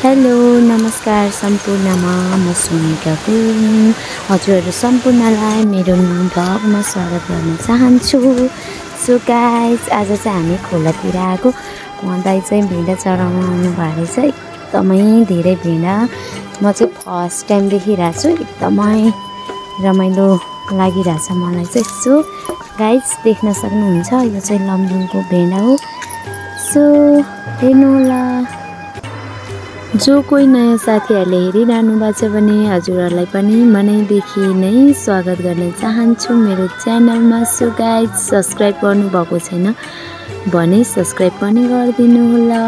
Hello नमस्कार सम्पूर्णमा म सुनिका हुँ। हजुरहरू सम्पूर्णलाई मेरो भ्लगमा स्वागत गर्न चाहन्छु। सो गाइस आज चाहिँ हामी खोलातिर आएको। वहाँ दाइ चाहिँ भेडा चराउन आउनु भएको रहेछ। एकदमै धेरै भेडा म चाहिँ फर्स्ट टाइम देखिरहेको छु। एकदमै रमाइलो लागिरहेछ मलाई चाहिँ। सो गाइस देख्न सक्नुहुन्छ यो चाहिँ लमजुङको भेडा हो। सो हेर्नु होला। जो कोही नयाँ साथीहरूले हेरिरहनु भएको छ भने हजुरहरूलाई पनि मनैदेखि नै स्वागत गर्न चाहन्छु मेरो च्यानलमा। सो गाइस सब्स्क्राइब गर्नुभएको छैन भने सब्स्क्राइब पनि गरिदिनु होला।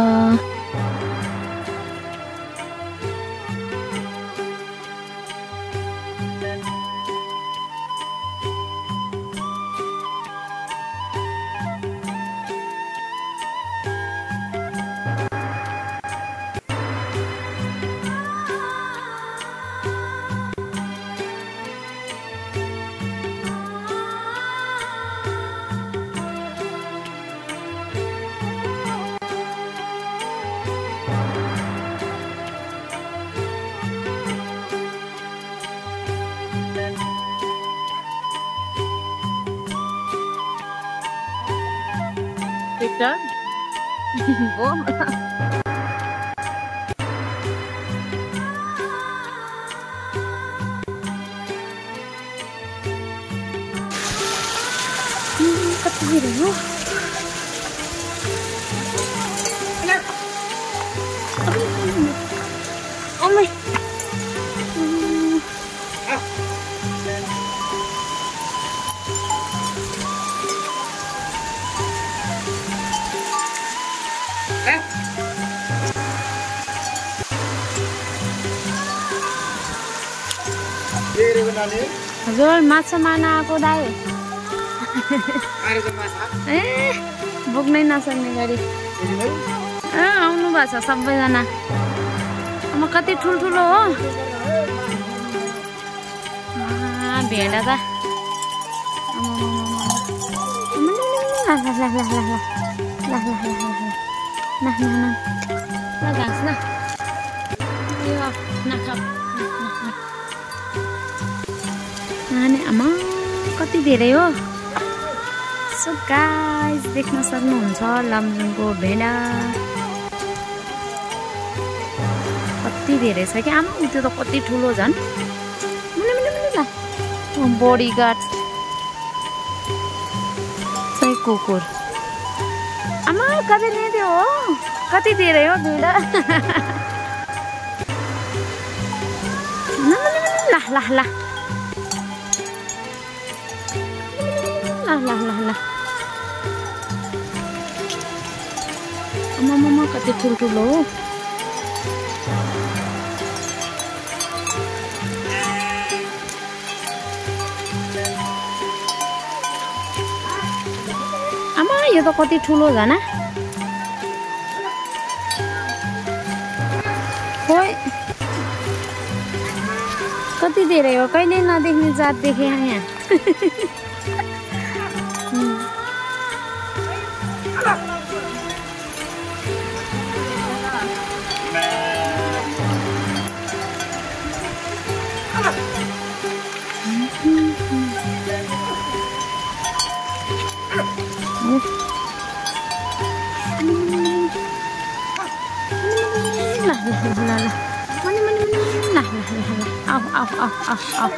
Victor? कति धेरै हो? ओमै हजुर माछा मार्न आएको दाइ। ए बोक्नै नसक्ने गरी आउनु भएको छ सबैजना। अब कति ठुल्ठुलो हो भेडा त। घाँस न आमा कति धेरै हो। सो गाइस देख्न सक्नुहुन्छ लमजुङको भेडा कति धेरै छ कि आमा। त्यो त कति ठुलो झन्। बडीगार्ड चाहिँ कुकुर आमा कति नै थियो हो। कति धेरै हो भेडा। ल ल ल आमा कति ठुल्ठुलो हो। आमा यो त कति ठुलो झन्। खोइ कति धेरै हो। कहिले नदेख्ने जात देखेँ यहाँ। Au.